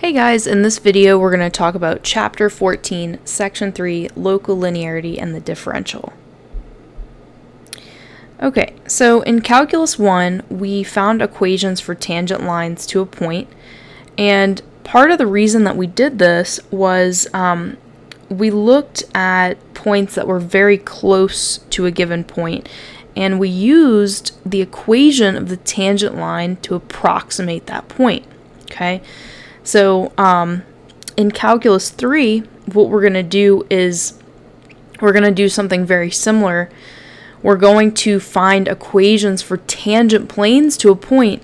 Hey guys, in this video we're going to talk about Chapter 14, Section 3, Local Linearity and the Differential. Okay, so in Calculus 1, we found equations for tangent lines to a point, and part of the reason that we did this was we looked at points that were very close to a given point, and we used the equation of the tangent line to approximate that point, okay? So in Calculus 3, what we're going to do is we're going to do something very similar. We're going to find equations for tangent planes to a point,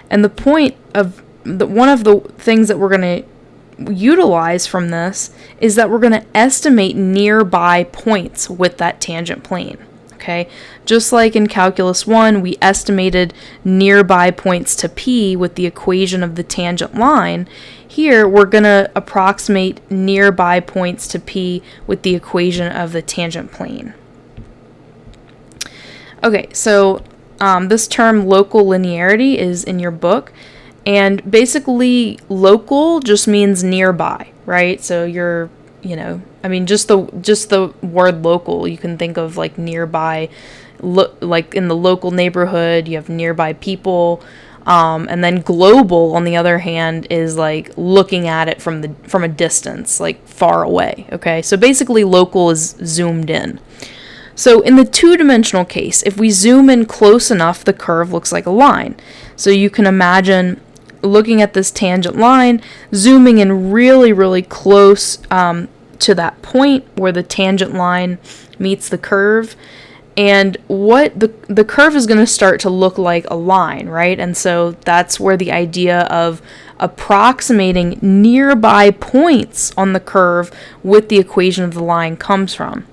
and the point of one of the things that we're going to utilize from this is that we're going to estimate nearby points with that tangent plane. Okay, just like in Calculus 1, we estimated nearby points to P with the equation of the tangent line. Here, we're going to approximate nearby points to P with the equation of the tangent plane. Okay, so this term local linearity is in your book, and basically local just means nearby, right? So you're, just the word local, you can think of like nearby, like in the local neighborhood, you have nearby people, and then global, on the other hand, is like looking at it from a distance, like far away, okay? So basically local is zoomed in. So in the two-dimensional case, if we zoom in close enough, the curve looks like a line. So you can imagine looking at this tangent line, zooming in really, really close to that point where the tangent line meets the curve, and what the curve is going to start to look like a line, right? And so that's where the idea of approximating nearby points on the curve with the equation of the line comes from.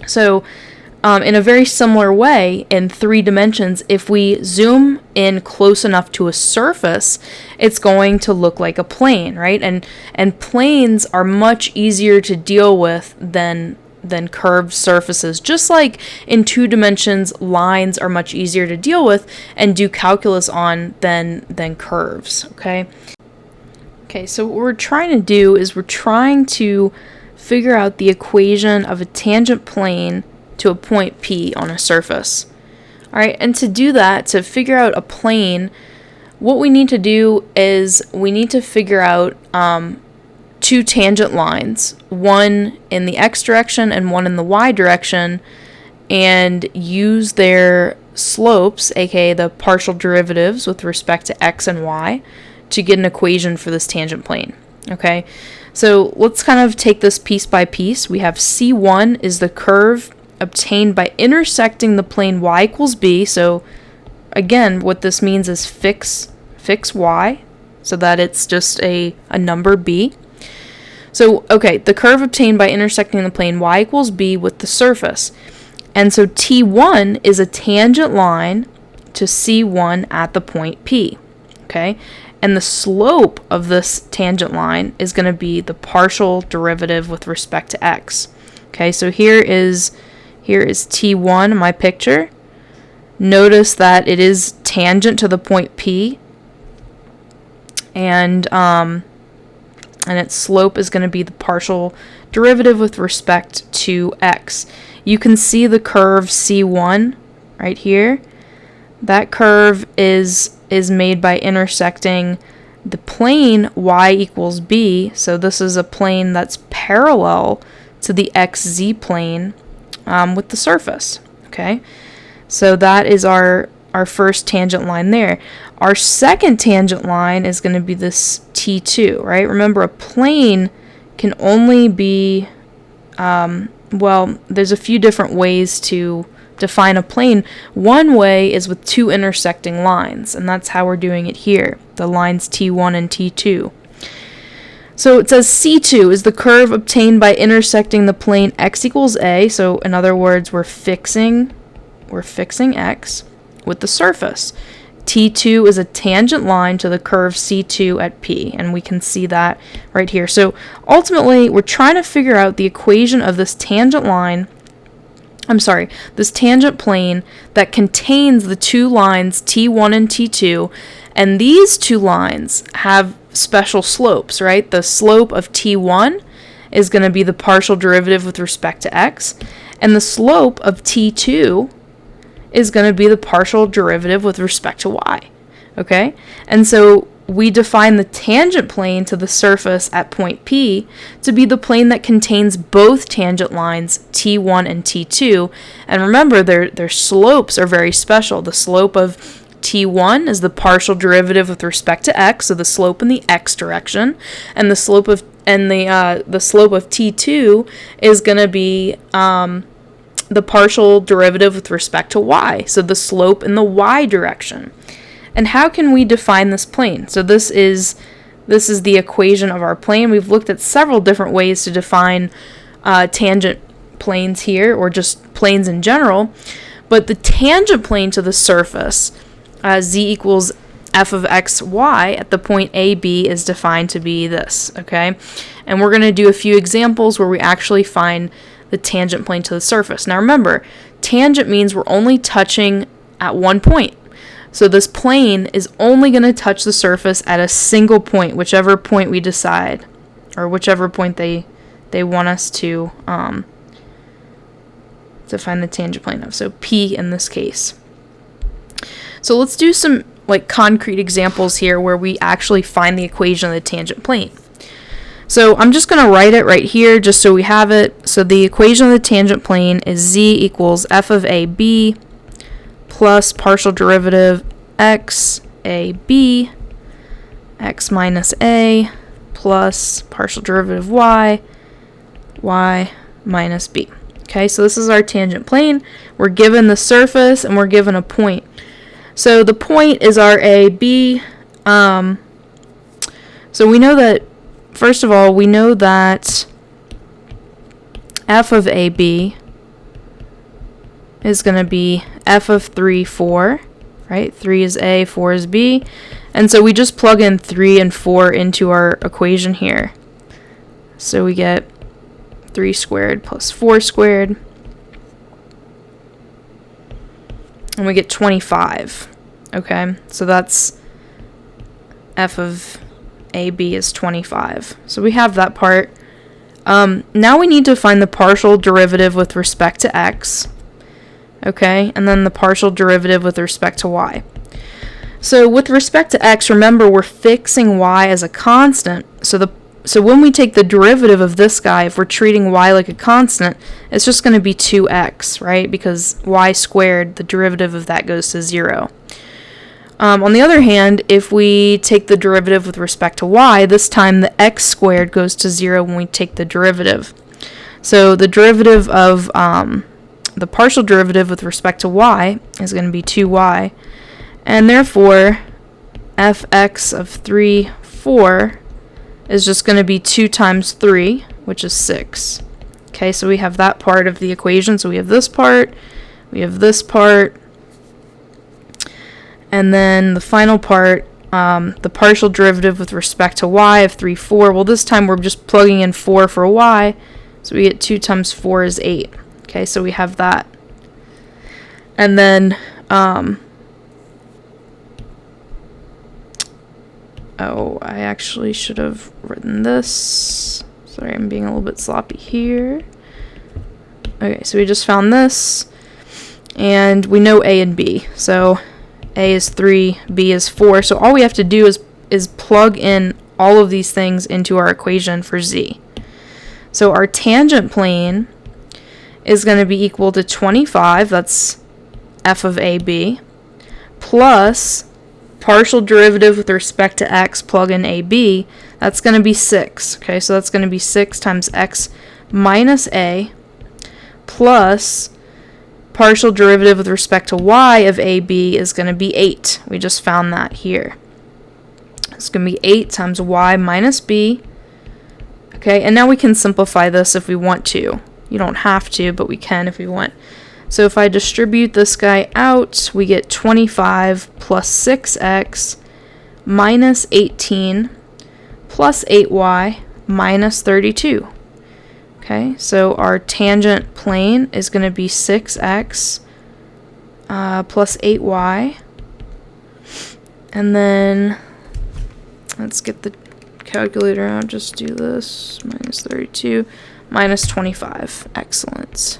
So in a very similar way, in 3 dimensions, if we zoom in close enough to a surface, it's going to look like a plane, right? And planes are much easier to deal with than curved surfaces. Just like in 2 dimensions, lines are much easier to deal with and do calculus on than curves, okay? Okay, so what we're trying to do is we're trying to figure out the equation of a tangent plane to a point P on a surface. All right, and to do that, to figure out a plane, what we need to do is we need to figure out 2 tangent lines, one in the x direction and one in the y direction, and use their slopes, aka the partial derivatives with respect to x and y, to get an equation for this tangent plane. Okay, so let's kind of take this piece by piece. We have C1 is the curve obtained by intersecting the plane y equals b. So again, what this means is fix y so that it's just a number b. So, okay, the curve obtained by intersecting the plane y equals b with the surface. And so T1 is a tangent line to C1 at the point P, okay? And the slope of this tangent line is going to be the partial derivative with respect to x. Okay, so here is T1, my picture. Notice that it is tangent to the point P, and its slope is going to be the partial derivative with respect to x. You can see the curve C1 right here. That curve is made by intersecting the plane y equals b. So this is a plane that's parallel to the xz plane with the surface. Okay, so that is our first tangent line there. Our second tangent line is going to be this T2, right? Remember, a plane can only be, there's a few different ways to define a plane. One way is with 2 intersecting lines, and that's how we're doing it here, the lines T1 and T2. So it says C2 is the curve obtained by intersecting the plane x equals a. So in other words, we're fixing x with the surface. T2 is a tangent line to the curve C2 at P, and we can see that right here. So ultimately, we're trying to figure out the equation of this tangent line this tangent plane that contains the two lines T1 and T2, and these two lines have special slopes, right? The slope of T1 is going to be the partial derivative with respect to x, and the slope of T2 is going to be the partial derivative with respect to y, okay? And so we define the tangent plane to the surface at point P to be the plane that contains both tangent lines T1 and T2. And remember, their slopes are very special. The slope of T1 is the partial derivative with respect to x, so the slope in the x direction, and the slope of T2 is going to be the partial derivative with respect to y, so the slope in the y direction. And how can we define this plane? So this is the equation of our plane. We've looked at several different ways to define tangent planes here, or just planes in general. But the tangent plane to the surface, z equals f of x, y, at the point A, B is defined to be this, okay? And we're going to do a few examples where we actually find the tangent plane to the surface. Now remember, tangent means we're only touching at one point. So this plane is only going to touch the surface at a single point, whichever point we decide, or whichever point they want us to find the tangent plane of. So P in this case. So let's do some concrete examples here where we actually find the equation of the tangent plane. So I'm just going to write it right here just so we have it. So the equation of the tangent plane is z equals f of AB plus partial derivative x a b x minus a plus partial derivative y minus b. Okay, so this is our tangent plane. We're given the surface and we're given a point. So the point is our AB. So we know that, first of all, we know that f of AB is going to be f of 3, 4, right? 3 is A, 4 is B. And so we just plug in 3 and 4 into our equation here. So we get 3 squared plus 4 squared. And we get 25. Okay, so that's f of AB is 25. So we have that part. Now we need to find the partial derivative with respect to x. Okay, and then the partial derivative with respect to y. So with respect to x, remember we're fixing y as a constant. So when we take the derivative of this guy, if we're treating y like a constant, it's just going to be 2x, right? Because y squared, the derivative of that goes to 0. On the other hand, if we take the derivative with respect to y, this time the x squared goes to 0 when we take the derivative. So the derivative of the partial derivative with respect to y is going to be 2y, and therefore fx of 3, 4 is just going to be 2 times 3, which is 6. Okay, so we have that part of the equation. So we have this part, we have this part, and then the final part, the partial derivative with respect to y of 3, 4. Well, this time we're just plugging in 4 for y, so we get 2 times 4 is 8. Okay, so we have that. And then, I actually should have written this. Sorry, I'm being a little bit sloppy here. Okay, so we just found this, and we know A and B. So A is 3, B is 4. So all we have to do is plug in all of these things into our equation for Z. So our tangent plane is going to be equal to 25, that's f of AB, plus partial derivative with respect to x, plug in AB, that's going to be 6. Okay, so that's going to be 6 times x minus a, plus partial derivative with respect to y of AB is going to be 8. We just found that here. It's going to be 8 times y minus b. Okay, and now we can simplify this if we want to. You don't have to, but we can if we want. So if I distribute this guy out, we get 25 plus 6x minus 18 plus 8y minus 32. Okay, so our tangent plane is going to be 6x plus 8y. And then let's get the calculator out. Just do this. Minus 32 minus 25. Excellent.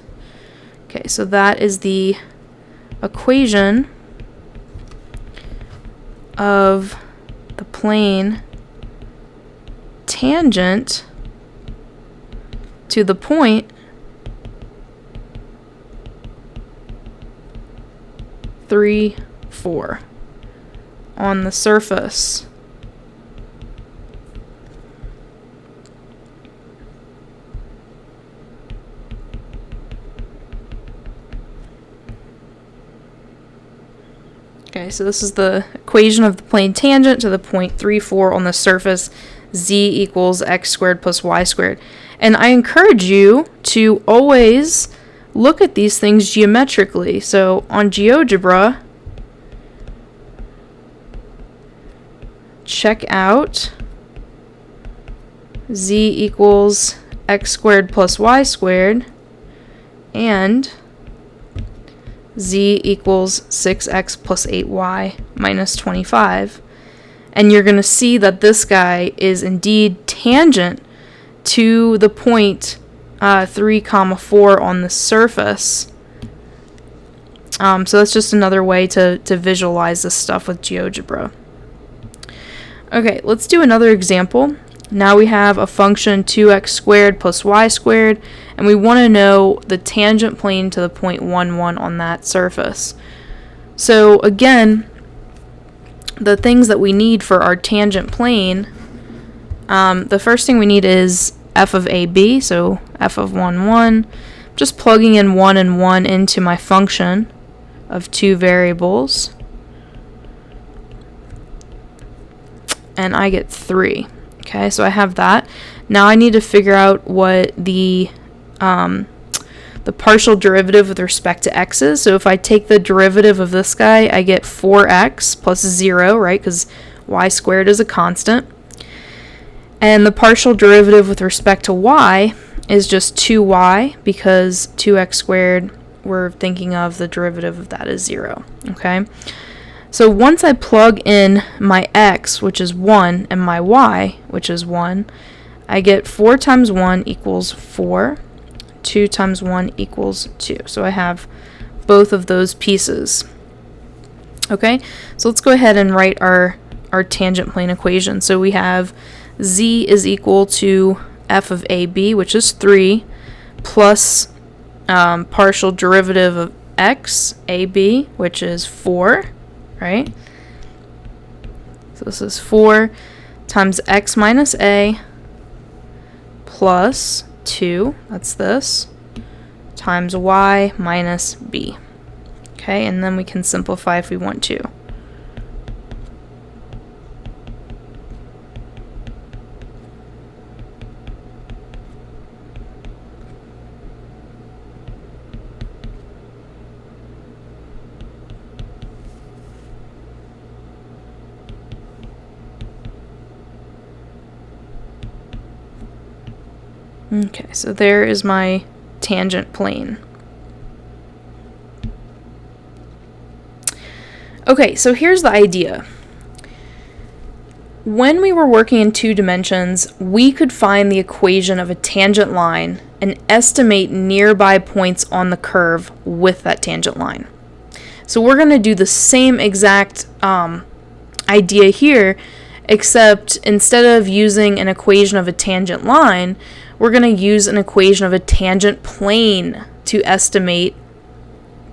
Okay, so that is the equation of the plane tangent to the point 3, 4 on the surface. Okay, so this is the equation of the plane tangent to the point 3, 4 on the surface. Z equals x squared plus y squared. And I encourage you to always look at these things geometrically. So on GeoGebra, check out Z equals x squared plus y squared and Z equals 6x plus 8y minus 25. And you're going to see that this guy is indeed tangent to the point 3, 4 on the surface. So that's just another way to visualize this stuff with GeoGebra. Okay, let's do another example. Now we have a function 2x squared plus y squared, and we want to know the tangent plane to the point 1, 1 on that surface. So again, the things that we need for our tangent plane, the first thing we need is f of AB, so f of 1, 1. Just plugging in 1 and 1 into my function of two variables. And I get 3. Okay, so I have that. Now I need to figure out what the partial derivative with respect to x is. So if I take the derivative of this guy, I get 4x plus 0, right? Because y squared is a constant. And the partial derivative with respect to y is just 2y, because 2x squared, we're thinking of the derivative of that as 0. Okay? So once I plug in my x, which is 1, and my y, which is 1, I get 4 times 1 equals 4. 2 times 1 equals 2. So I have both of those pieces. Okay, so let's go ahead and write our tangent plane equation. So we have z is equal to f of AB, which is 3, plus partial derivative of x, AB, which is 4. Right? So this is 4 times x minus a plus 2, that's this, times y minus b. Okay, and then we can simplify if we want to. Okay, so there is my tangent plane. Okay, so here's the idea. When we were working in 2 dimensions, we could find the equation of a tangent line and estimate nearby points on the curve with that tangent line. So we're going to do the same exact idea here, except instead of using an equation of a tangent line, we're going to use an equation of a tangent plane to estimate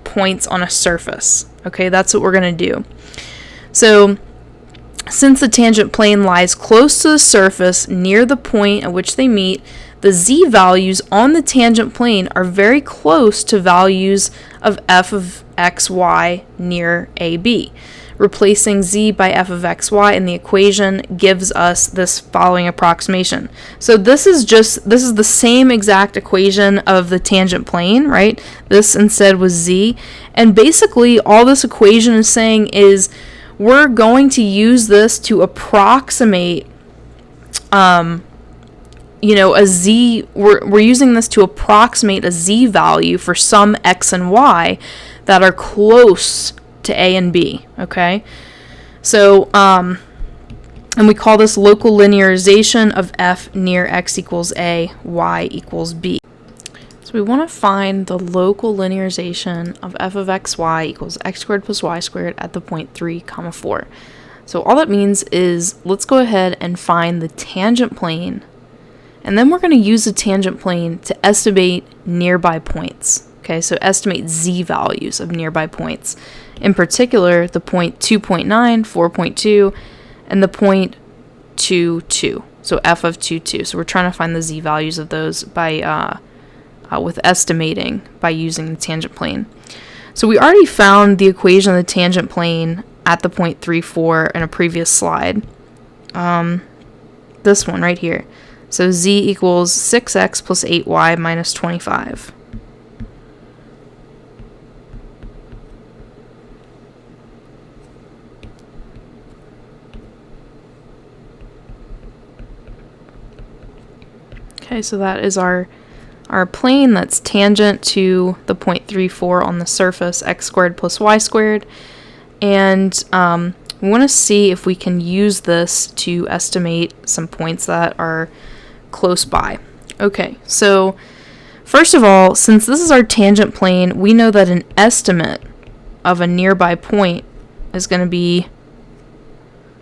points on a surface. Okay, that's what we're going to do. So since the tangent plane lies close to the surface near the point at which they meet, the z values on the tangent plane are very close to values of f of xy near AB. Replacing z by f of xy in the equation gives us this following approximation. So this is the same exact equation of the tangent plane, right? This instead was z. And basically all this equation is saying is we're going to use this to approximate a z, we're using this to approximate a z value for some x and y that are close to a and b, okay? So, and we call this local linearization of f near x equals a, y equals b. So we want to find the local linearization of f of xy equals x squared plus y squared at the point 3, 4. So all that means is, let's go ahead and find the tangent plane, and then we're going to use the tangent plane to estimate nearby points. Okay, so estimate z values of nearby points. In particular, the point 2.9, 4.2, and the point 2, so f of 2. So we're trying to find the z values of those by with estimating by using the tangent plane. So we already found the equation of the tangent plane at the point 3, 4 in a previous slide. This one right here. So z equals 6x plus 8y minus 25. Okay, so that is our plane that's tangent to the point 3, 4 on the surface, x squared plus y squared. And we want to see if we can use this to estimate some points that are close by. Okay, so first of all, since this is our tangent plane, we know that an estimate of a nearby point is going to be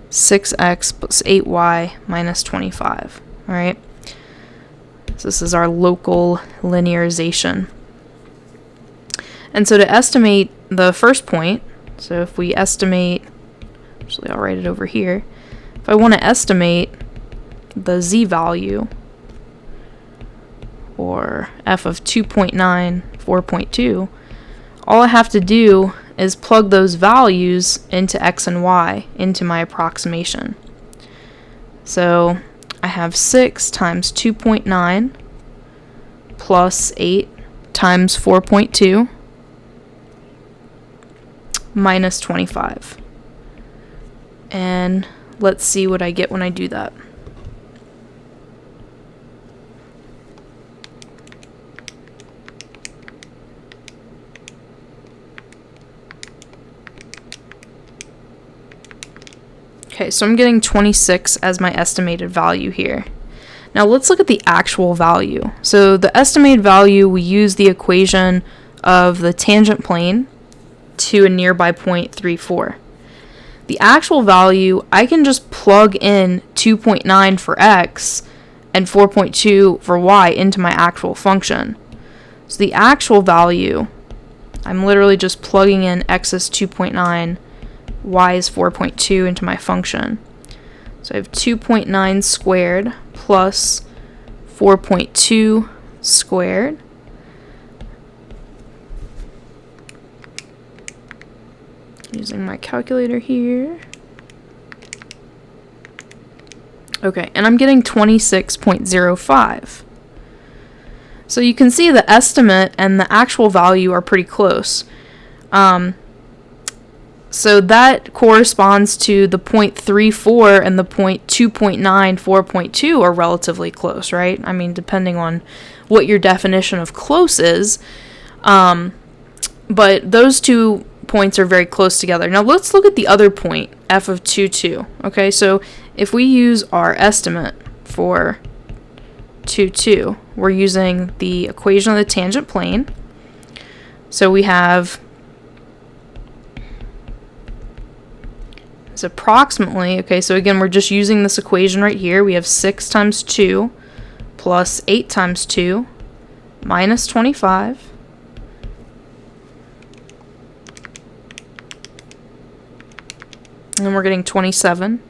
6x plus 8y minus 25. All right. So this is our local linearization. And so to estimate the first point, so if we estimate, actually I'll write it over here, if I want to estimate the z value, or f of 2.9, 4.2, all I have to do is plug those values into x and y into my approximation. So I have 6 times 2.9 plus 8 times 4.2 minus 25. And let's see what I get when I do that. Okay, so I'm getting 26 as my estimated value here. Now let's look at the actual value. So the estimated value, we use the equation of the tangent plane to a nearby point 3, 4. The actual value, I can just plug in 2.9 for x and 4.2 for y into my actual function. So the actual value, I'm literally just plugging in x is 2.9, y is 4.2 into my function. So I have 2.9 squared plus 4.2 squared. Using my calculator here. Okay, and I'm getting 26.05. So you can see the estimate and the actual value are pretty close. So that corresponds to the 0.34 and the 2.9, 4.2 are relatively close, right? I mean, depending on what your definition of close is. But those two points are very close together. Now let's look at the other point, f of 2. Okay, so if we use our estimate for 2, we're using the equation of the tangent plane. So we have approximately, okay, so again, we're just using this equation right here. We have 6 times 2 plus 8 times 2 minus 25. And then we're getting 27.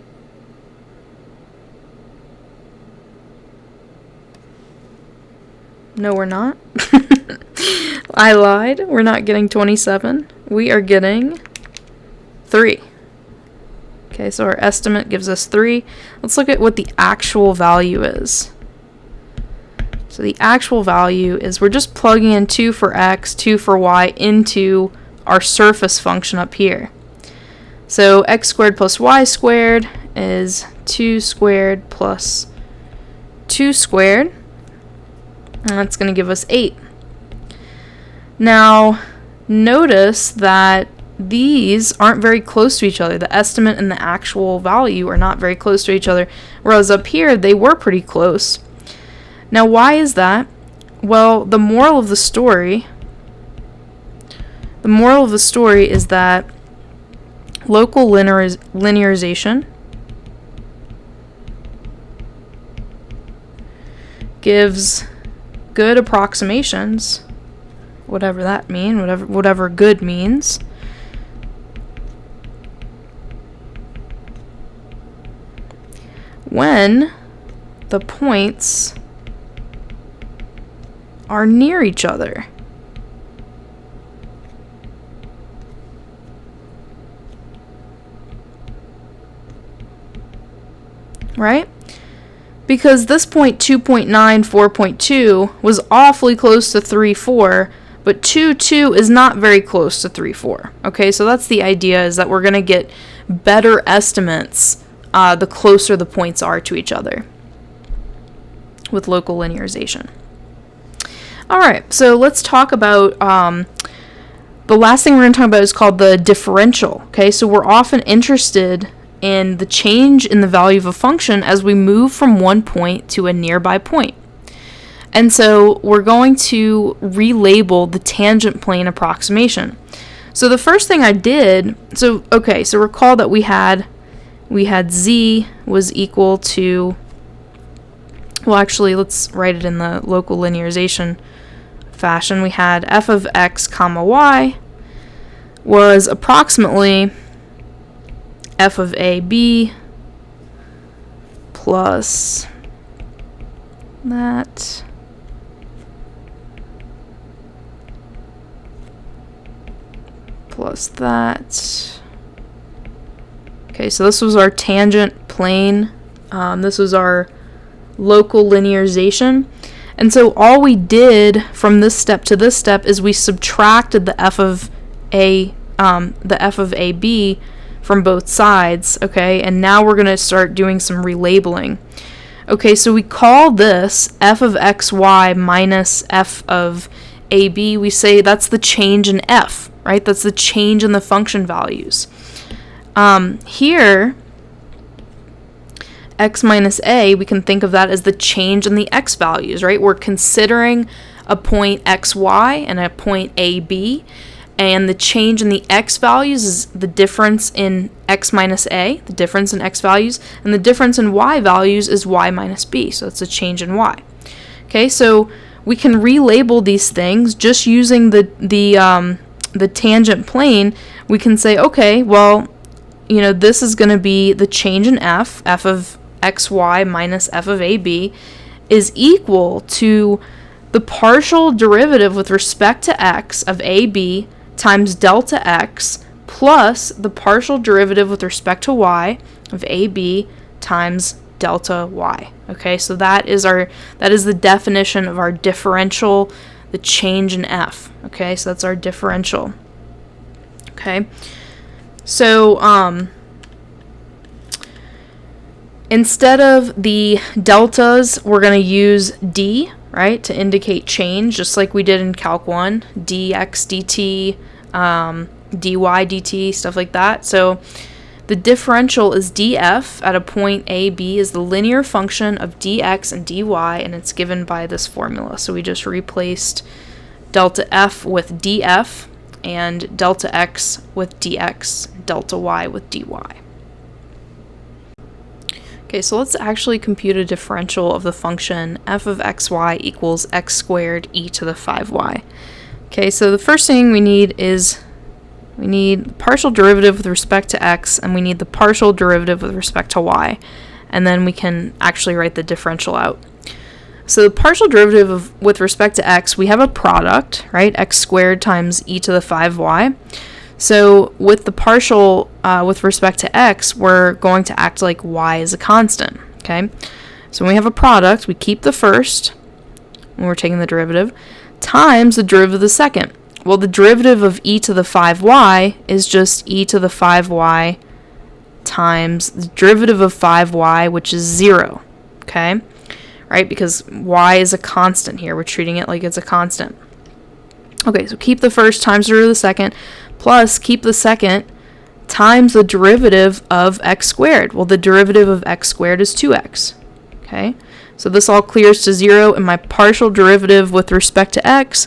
No, we're not. I lied. We're not getting 27. We are getting 3. Okay, so our estimate gives us 3. Let's look at what the actual value is. So the actual value is we're just plugging in 2 for x, 2 for y into our surface function up here. So x squared plus y squared is 2 squared plus 2 squared, and that's going to give us 8. Now, notice that these aren't very close to each other. The estimate and the actual value are not very close to each other, whereas up here, they were pretty close. Now, why is that? Well, the moral of the story is that local linearization gives good approximations, whatever that means, whatever good means, when the points are near each other. Right? Because this point 2.9, 4.2 was awfully close to 3.4, but 2.2 is not very close to 3.4. Okay, so that's the idea, is that we're going to get better estimates the closer the points are to each other with local linearization. Alright, so let's talk about, the last thing we're going to talk about is called the differential. Okay, so we're often interested in the change in the value of a function as we move from one point to a nearby point. And so we're going to relabel the tangent plane approximation. So the first thing I did, so recall that we had z was equal to, well, actually, let's write it in the local linearization fashion. We had f of x comma y was approximately f of ab plus that plus that. Okay, so this was our tangent plane. This was our local linearization. And so all we did from this step to this step is we subtracted the f of ab from both sides, okay? And now we're going to start doing some relabeling. Okay, so we call this f of xy minus f of ab. We say that's the change in f, right? That's the change in the function values. Here, x minus a, we can think of that as the change in the x values, right? We're considering a point xy and a point ab, and the change in the x values is the difference in x minus a, the difference in x values, and the difference in y values is y minus b, so it's a change in y. Okay, so we can relabel these things just using the tangent plane. We can say, okay, well, you know, this is going to be the change in f of xy minus f of ab is equal to the partial derivative with respect to x of ab times delta x plus the partial derivative with respect to y of ab times delta y. Okay, so that is the definition of our differential, the change in f. Okay, so that's our differential. Okay, so instead of the deltas, we're going to use d, right, to indicate change, just like we did in Calc 1, dx, dt, dy, dt, stuff like that. So the differential is df at a point a, b is the linear function of dx and dy, and it's given by this formula. So we just replaced delta f with df, and delta x with dx, delta y with dy. Okay, so let's actually compute a differential of the function f of xy equals x squared e to the 5y. Okay, so the first thing we need is the partial derivative with respect to x, and we need the partial derivative with respect to y, and then we can actually write the differential out. So the partial derivative with respect to x, we have a product, right? X squared times e to the 5y. So with the partial with respect to x, we're going to act like y is a constant, okay? So when we have a product, we keep the first, when we're taking the derivative, times the derivative of the second. Well, the derivative of e to the 5y is just e to the 5y times the derivative of 5y, which is 0, okay? right? Because y is a constant here. We're treating it like it's a constant. Okay, so keep the first times the root of the second, plus keep the second times the derivative of x squared. Well, the derivative of x squared is 2x. Okay, so this all clears to 0, and my partial derivative with respect to x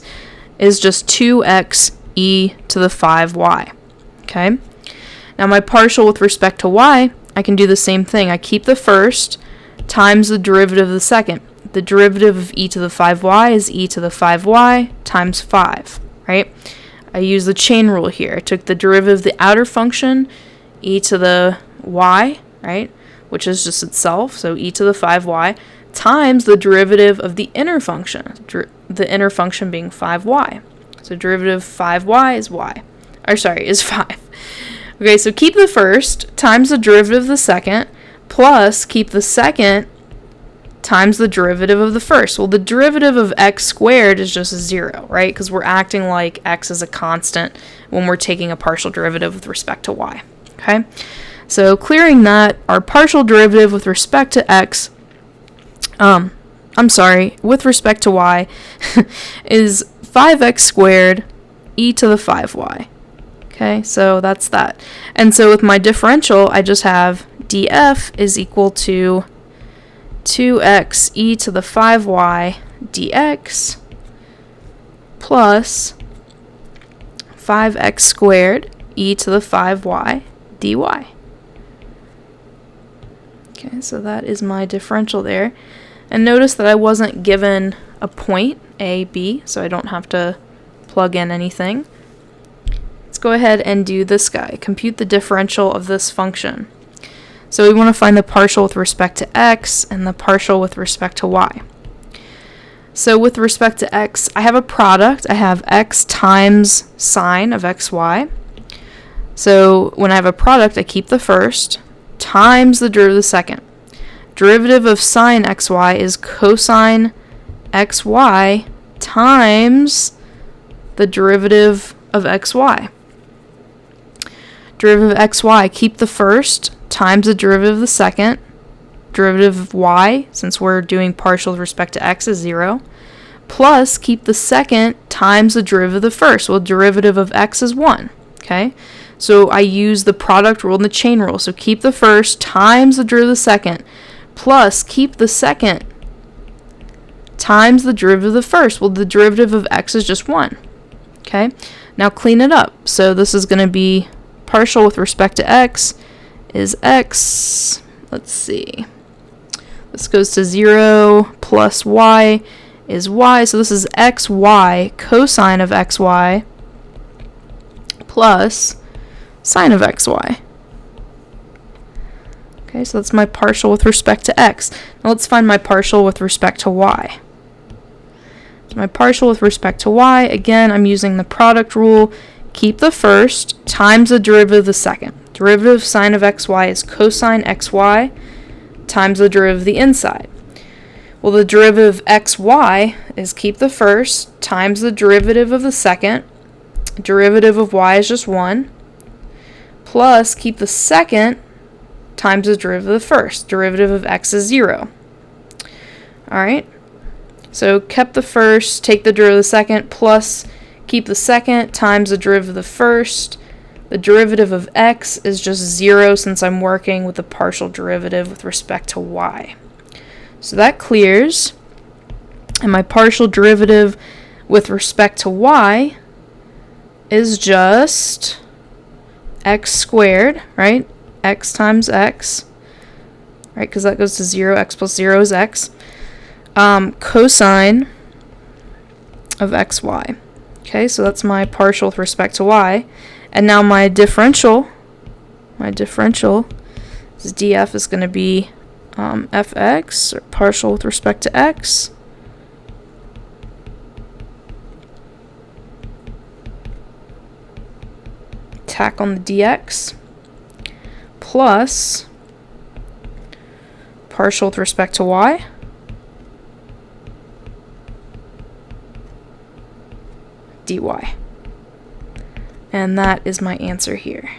is just 2x e to the 5y. Okay, now my partial with respect to y, I can do the same thing. I keep the first times the derivative of the second. The derivative of e to the 5y is e to the 5y times 5, right? I use the chain rule here. I took the derivative of the outer function, e to the y, right, which is just itself, so e to the 5y, times the derivative of the inner function, the inner function being 5y. So derivative of 5y is y, or sorry, is 5. Okay, so keep the first times the derivative of the second, plus keep the second times the derivative of the first. Well, the derivative of x squared is just 0, right? Because we're acting like x is a constant when we're taking a partial derivative with respect to y. Okay, so clearing that, our partial derivative with respect to x, with respect to y, is 5x squared e to the 5y. Okay, so that's that. And so with my differential, I just have df is equal to 2x e to the 5y dx plus 5x squared e to the 5y dy. Okay, so that is my differential there. And notice that I wasn't given a point, a, b, so I don't have to plug in anything. Let's go ahead and do this guy. Compute the differential of this function. So we want to find the partial with respect to x and the partial with respect to y. So with respect to x, I have a product. I have x times sine of xy. So when I have a product, I keep the first times the derivative of the second. Derivative of sine xy is cosine xy times the derivative of xy. Derivative of xy, keep the first times the derivative of the second. Derivative of y, since we're doing partial with respect to x, is 0. Plus, keep the second times the derivative of the first. Well, derivative of x is 1. Okay, so I use the product rule and the chain rule. So keep the first times the derivative of the second, plus keep the second times the derivative of the first. Well, the derivative of x is just 1. Okay, now clean it up. So this is going to be partial with respect to x is x, let's see, this goes to 0 plus y is y, so this is xy cosine of xy plus sine of xy. Okay, so that's my partial with respect to x. Now let's find my partial with respect to y. So my partial with respect to y, again, I'm using the product rule. Keep the first times the derivative of the second. Derivative of sine of xy is cosine xy times the derivative of the inside. Well, the derivative of xy is keep the first times the derivative of the second. Derivative of y is just 1. Plus keep the second times the derivative of the first. Derivative of x is 0. Alright, so kept the first, take the derivative of the second, plus keep the second times the derivative of the first. The derivative of x is just 0 since I'm working with the partial derivative with respect to y. So that clears. And my partial derivative with respect to y is just x squared, right? X times x, right? Because that goes to 0. X plus 0 is x. Cosine of xy. Okay, so that's my partial with respect to y. And now my differential is df is going to be fx, or partial with respect to x, tack on the dx, plus partial with respect to y, dy. And that is my answer here.